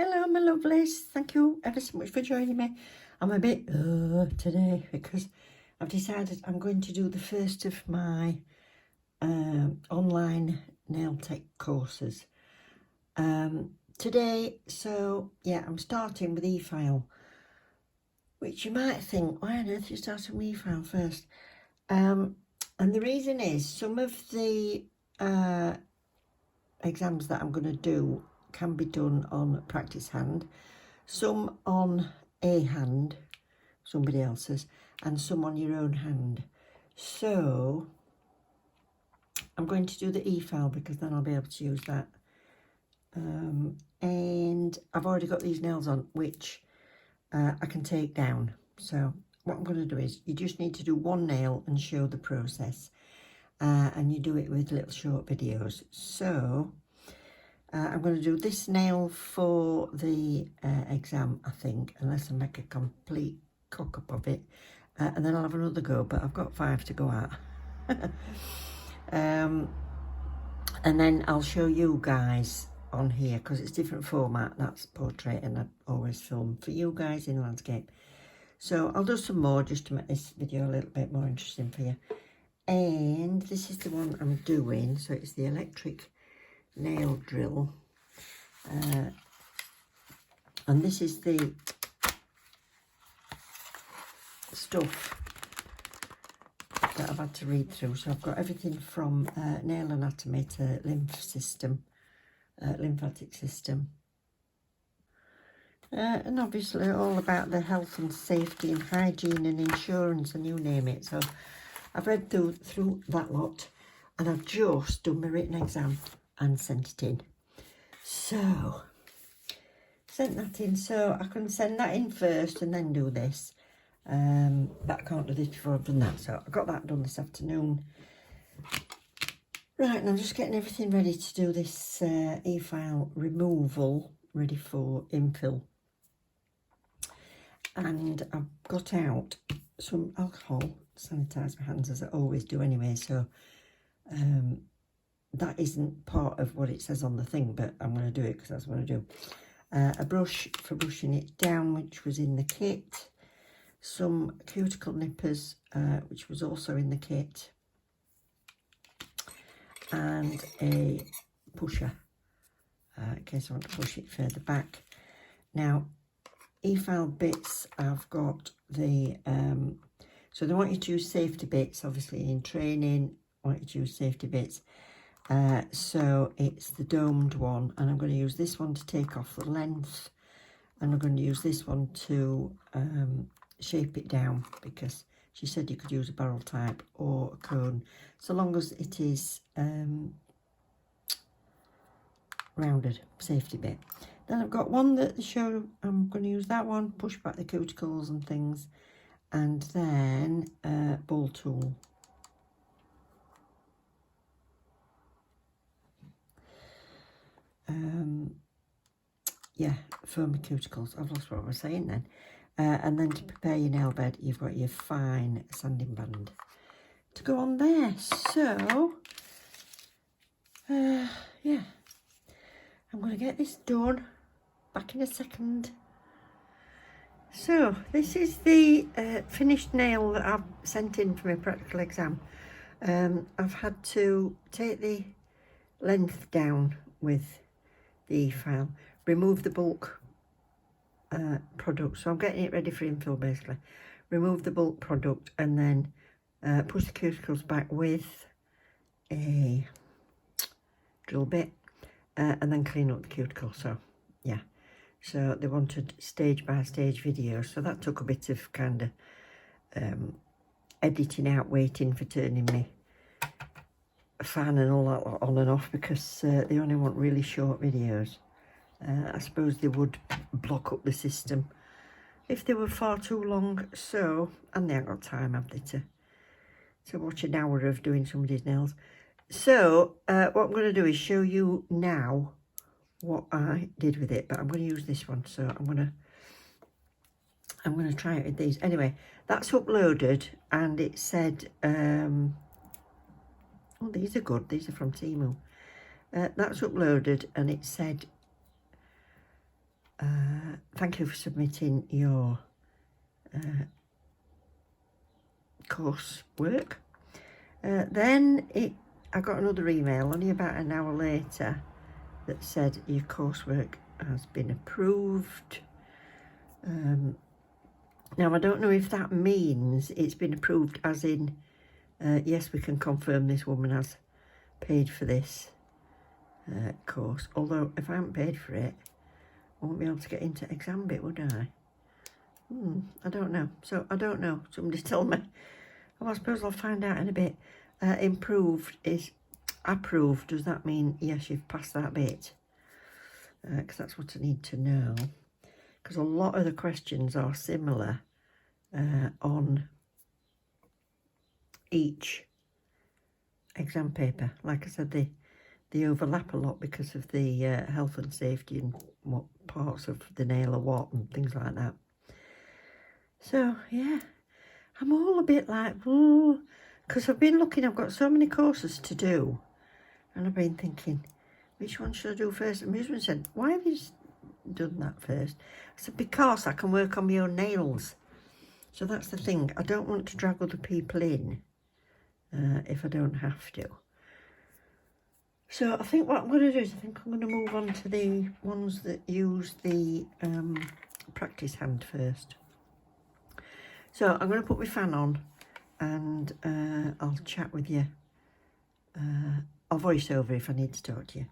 Hello, my lovelies. Thank you ever so much for joining me. I'm a bit today because I've decided I'm going to do the first of my online nail tech courses today. So yeah, I'm starting with Efile, which you might think, why on earth you starting with Efile first? And the reason is some of the exams that I'm going to do can be done on practice hand, some on a hand, somebody else's, and some on your own hand. So I'm going to do the Efile because then I'll be able to use that. And I've already got these nails on which I can take down. So what I'm going to do is you just need to do one nail and show the process, and you do it with little short videos. So I'm going to do this nail for the exam, I think, unless I make a complete cock up of it, and then I'll have another go, but I've got 5 to go at. And then I'll show you guys on here because it's different format. That's portrait, and I always film for you guys in landscape. So I'll do some more just to make this video a little bit more interesting for you. And this is the one I'm doing, so it's the electric nail drill, and this is the stuff that I've had to read through. So I've got everything from nail anatomy to lymphatic system, and obviously all about the health and safety and hygiene and insurance and you name it. So I've read through that lot, and I've just done my written exam and sent it in. So sent that in, so I can send that in first and then do this, but I can't do this before I've done that. So I got that done this afternoon. Right, and I'm just getting everything ready to do this Efile removal, ready for infill. And I've got out some alcohol to sanitise my hands, as I always do anyway, so that isn't part of what it says on the thing, but I'm going to do it because that's what I do. A brush for brushing it down, which was in the kit. Some cuticle nippers, which was also in the kit. And a pusher, in case I want to push it further back. Now, Efile bits, I've got the, so they want you to use safety bits, obviously in training, want you to use safety bits. So it's the domed one, and I'm going to use this one to take off the length, and I'm going to use this one to shape it down, because she said you could use a barrel type or a cone, so long as it is rounded, safety bit. Then I've got one that the show, I'm going to use that one, push back the cuticles and things, and then ball tool. Yeah, for my cuticles. I've lost what I was saying then. And then to prepare your nail bed, you've got your fine sanding band to go on there. So, yeah, I'm going to get this done. Back in a second. So, this is the finished nail that I've sent in for my practical exam. I've had to take the length down with the Efile, remove the bulk product, so I'm getting it ready for infill basically. Remove the bulk product and then push the cuticles back with a drill bit, and then clean up the cuticle. So yeah, so they wanted stage by stage video, so that took a bit of kind of editing out, waiting for turning me fan and all that on and off, because they only want really short videos. I suppose they would block up the system if they were far too long, so, and they haven't got time, have they, to watch an hour of doing somebody's nails. So what I'm going to do is show you now what I did with it, but I'm going to use this one, so I'm going to try it with these. Anyway, that's uploaded, and it said oh, these are good. These are from Temu. That's uploaded, and it said thank you for submitting your course work. Then I got another email only about an hour later that said your coursework has been approved. Now I don't know if that means it's been approved as in yes, we can confirm this woman has paid for this course, although if I haven't paid for it I won't be able to get into exam bit, would I? I don't know. So I don't know. Somebody tell me. Well, I suppose I'll find out in a bit. Improved is approved. Does that mean, yes, you've passed that bit? Because that's what I need to know. Because a lot of the questions are similar on each exam paper. Like I said, they overlap a lot because of the health and safety and what parts of the nail are what and things like that. So, yeah, I'm all a bit like, oh, because I've been looking, I've got so many courses to do, and I've been thinking, which one should I do first? And my husband said, why have you done that first? I said, because I can work on my own nails. So that's the thing, I don't want to drag other people in if I don't have to. So I think what I'm going to do is I think I'm going to move on to the ones that use the practice hand first. So I'm going to put my fan on and I'll chat with you. I'll voice over if I need to talk to you.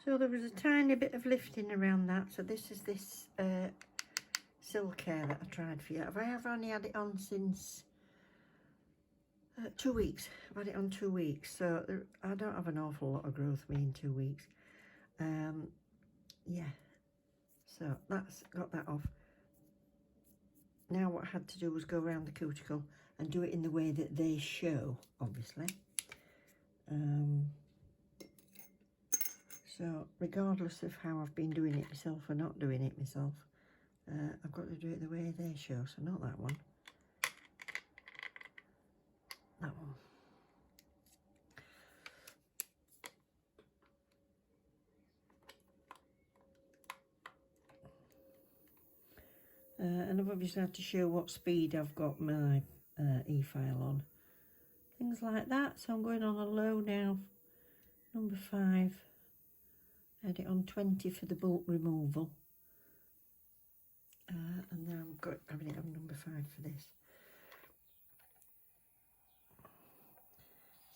So there was a tiny bit of lifting around that. So this is this silk hair that I tried for you. I've only had it on since 2 weeks. I've had it on 2 weeks, so I don't have an awful lot of growth me in 2 weeks. Yeah, so that's got that off. Now what I had to do was go around the cuticle and do it in the way that they show, obviously. So regardless of how I've been doing it myself or not doing it myself, I've got to do it the way they show. So not that one, that one. And I've obviously had to show what speed I've got my Efile on. Things like that. So I'm going on a low now, number 5. I had it on 20 for the bulk removal. And now I'm having it on number 5 for this.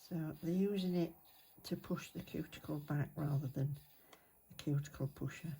So they're using it to push the cuticle back rather than the cuticle pusher.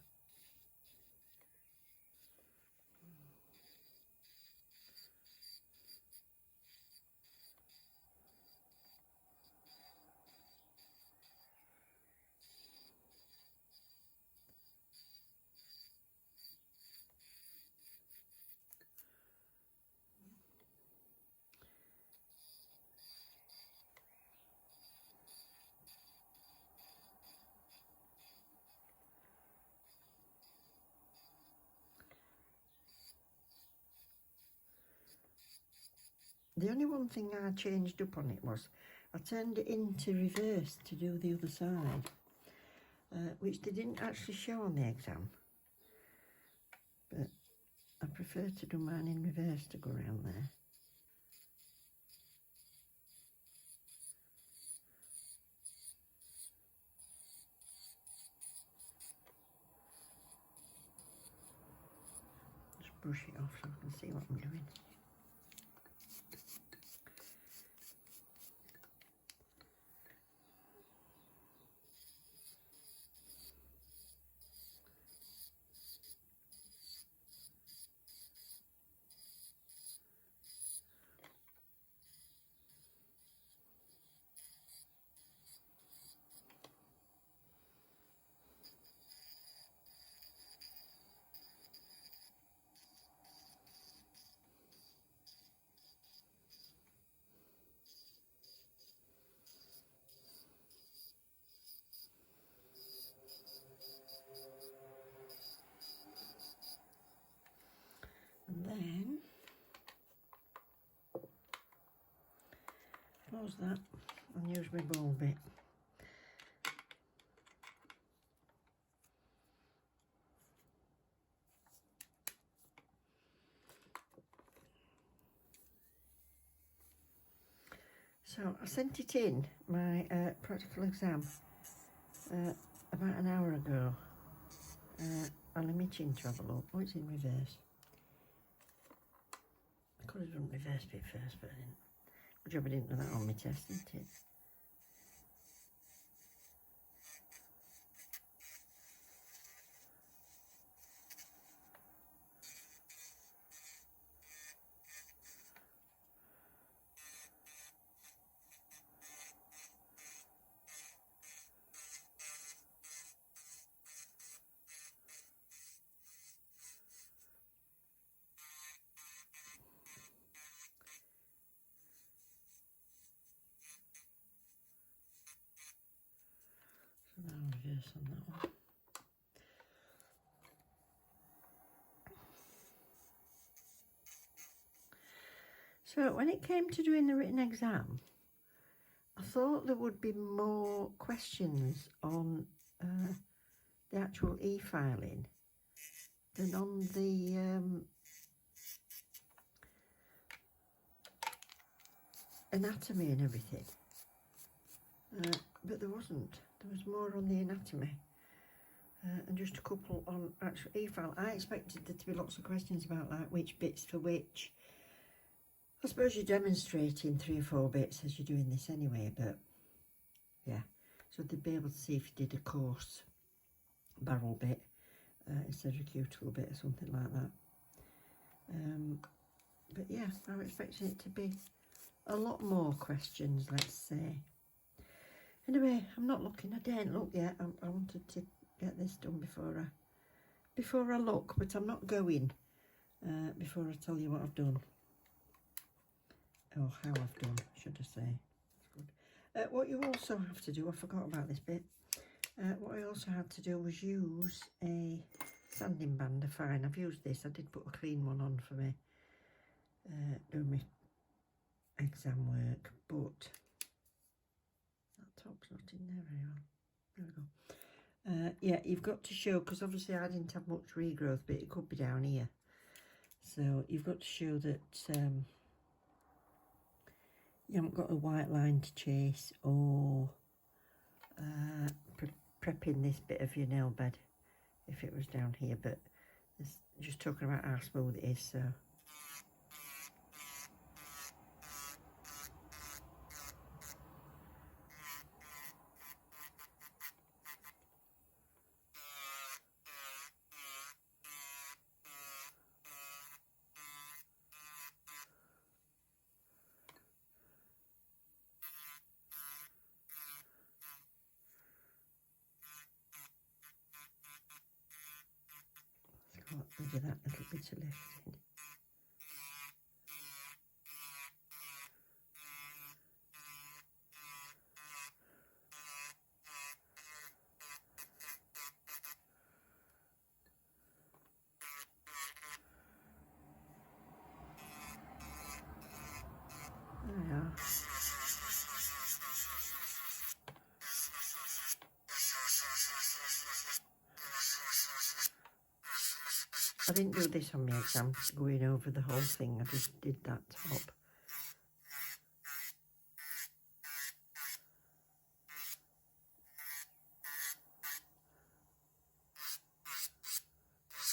The only one thing I changed up on it was I turned it into reverse to do the other side, which they didn't actually show on the exam, but I prefer to do mine in reverse to go around there. Just brush it off so I can see what I'm doing. And then close that and use my ball bit. So I sent it in, my practical exam, about an hour ago. I'll limit in to have a look. Oh, it's in reverse. I could have done reverse bit first, but I didn't. Good job I didn't do that on my test, isn't it? So now reverse on that one. So when it came to doing the written exam, I thought there would be more questions on the actual e-filing than on the anatomy and everything. But there wasn't. There was more on the anatomy and just a couple on actual e-file. I expected there to be lots of questions about like which bits for which. I suppose you're demonstrating 3 or 4 bits as you're doing this anyway, but yeah. So they'd be able to see if you did a course barrel bit instead of a cuticle bit or something like that. But yeah, I'm expecting it to be a lot more questions, let's say. Anyway, I'm not looking. I daren't look yet. I wanted to get this done before I look, but I'm not going before I tell you what I've done. Or how I've done, should I say. That's good. What you also have to do, I forgot about this bit. What I also had to do was use a sanding band, a fine. I've used this. I did put a clean one on for me doing my exam work, but that top's not in there very well. There we go. Yeah, you've got to show, because obviously I didn't have much regrowth, but it could be down here. So you've got to show that you haven't got a white line to chase, or prepping this bit of your nail bed if it was down here, but it's just talking about how smooth it is, so. Got rid of that little bit of lifting. There we are. I didn't do this on my exam, going over the whole thing. I just did that top.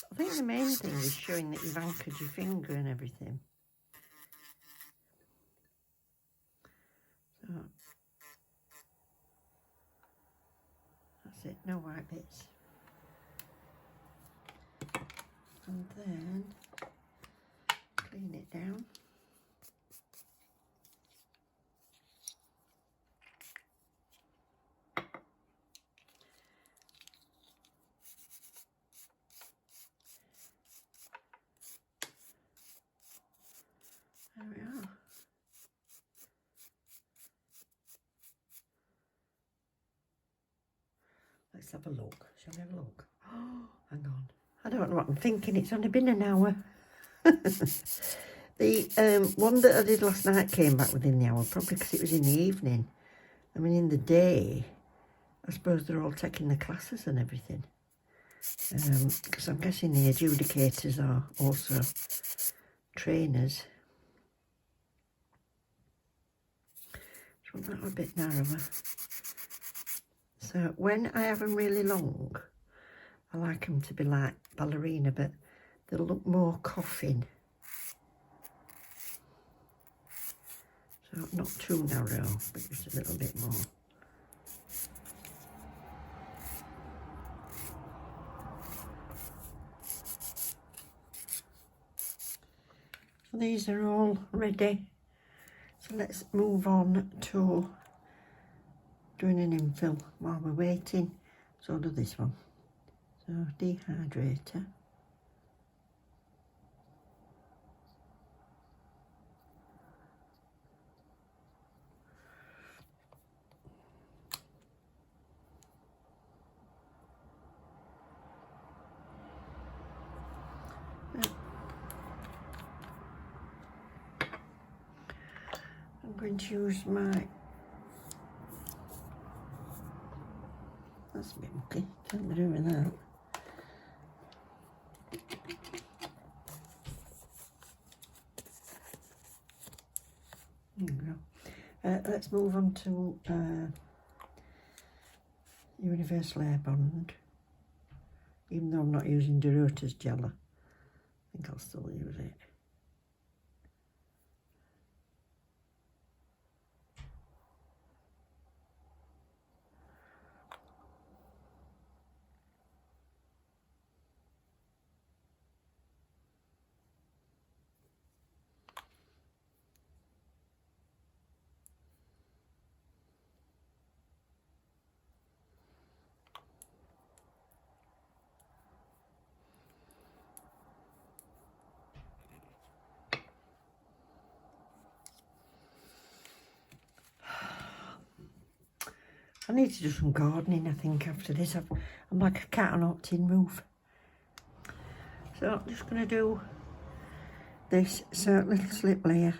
I think the main thing is showing that you've anchored your finger and everything. So, that's it, no white bits. And then clean it down. There we are. Let's have a look. Shall we have a look? Oh, hang on. I don't know what I'm thinking. It's only been an hour. The one that I did last night came back within the hour, probably because it was in the evening. I mean, in the day, I suppose they're all taking the classes and everything. Because I'm guessing the adjudicators are also trainers. Just want that a bit narrower. So when I have them really long, I like them to be like ballerina, but they'll look more coffin. So not too narrow, but just a little bit more. So these are all ready. So let's move on to doing an infill while we're waiting. So I'll do this one. So dehydrator. I'm going to use my, that's a bit mucky, can't be doing that. There we go. Let's move on to Universal Air Bond. Even though I'm not using Dorota's gel, I think I'll still use it. I need to do some gardening, I think, after this. I'm like a cat on a tin roof. So I'm just going to do this little slip layer.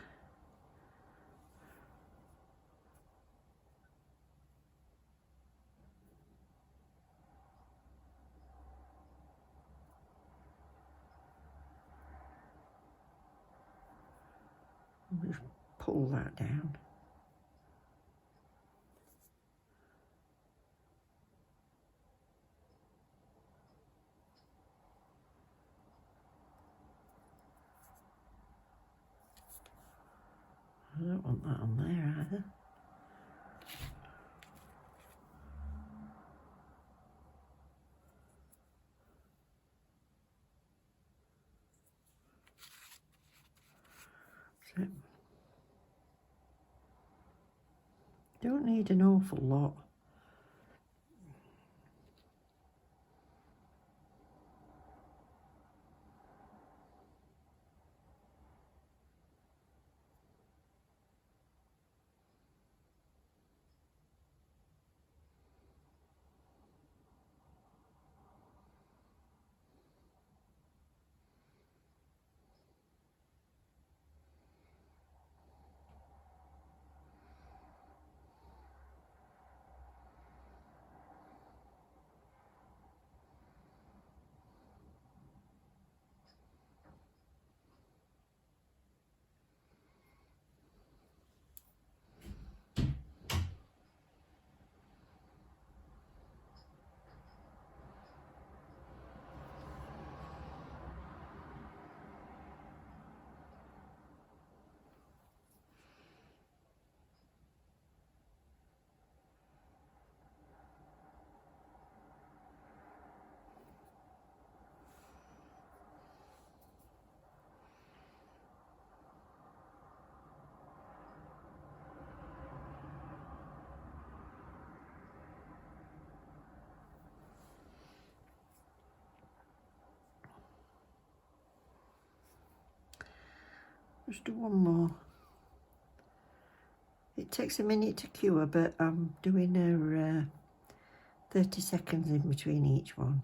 Just pull that down. I don't want that on there either. So, don't need an awful lot. Just do one more. It takes a minute to cure, but I'm doing a 30 seconds in between each one.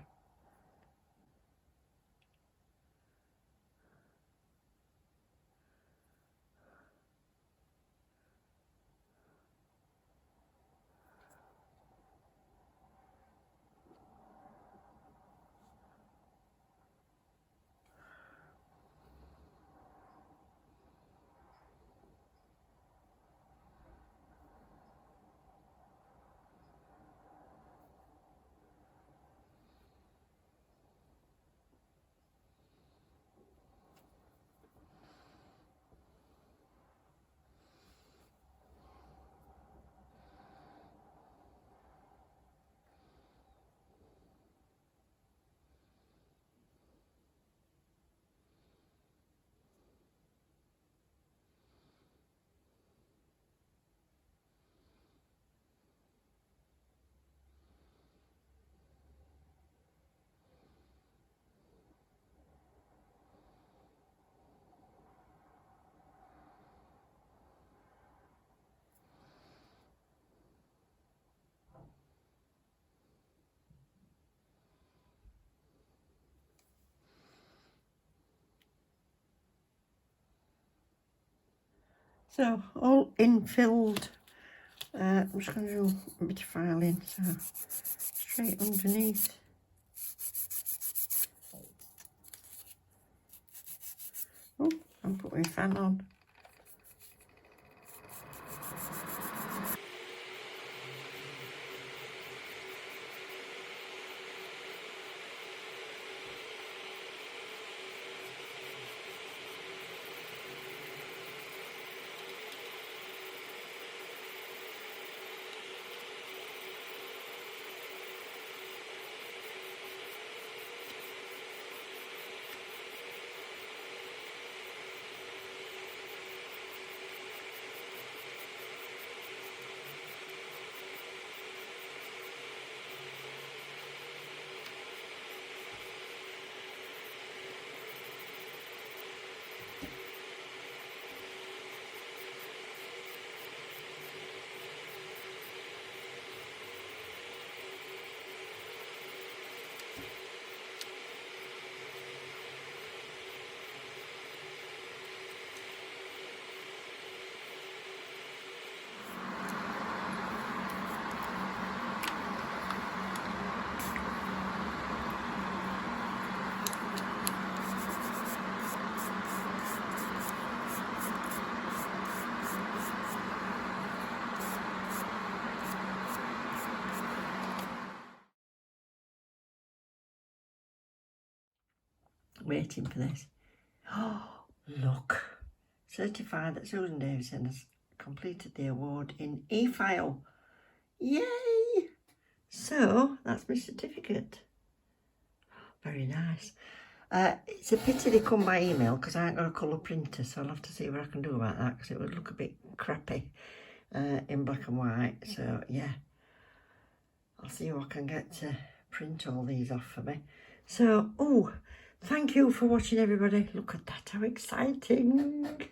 So all infilled. I'm just going to do a bit of filing, so straight underneath. Oh, I'm putting my fan on. waiting for this. Oh, look. Certified that Susan Davison has completed the award in Efile. Yay! So, that's my certificate. Very nice. It's a pity they come by email because I ain't got a colour printer, so I'll have to see what I can do about that because it would look a bit crappy in black and white. So, yeah. I'll see who I can get to print all these off for me. So, oh, thank you for watching, everybody. Look at that, how exciting.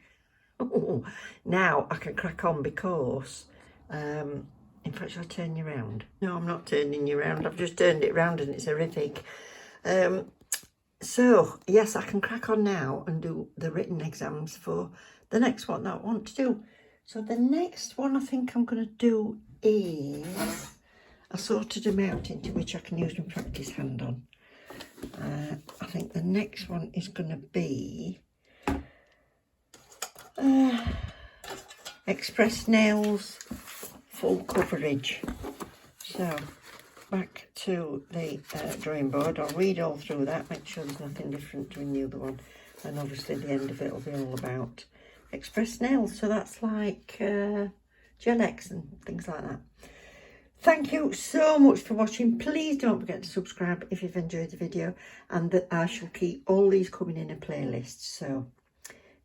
Oh, now I can crack on because, in fact, shall I turn you round? No, I'm not turning you round. I've just turned it round and it's horrific. So, yes, I can crack on now and do the written exams for the next one that I want to do. So the next one I think I'm going to do is... I sorted them out into which I can use my practice hand on. I think the next one is going to be Express Nails full coverage. So back to the drawing board. I'll read all through that, make sure there's nothing different to the other one, and obviously the end of it will be all about Express Nails. So that's like Gel X and things like that. Thank you so much for watching. Please don't forget to subscribe if you've enjoyed the video, and that I shall keep all these coming in a playlist, so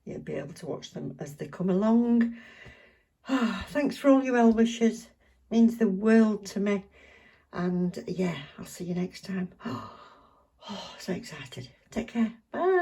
you'll be able to watch them as they come along. Thanks for all your well wishes. Means the world to me. And yeah, I'll see you next time. Oh, so excited. Take care. Bye.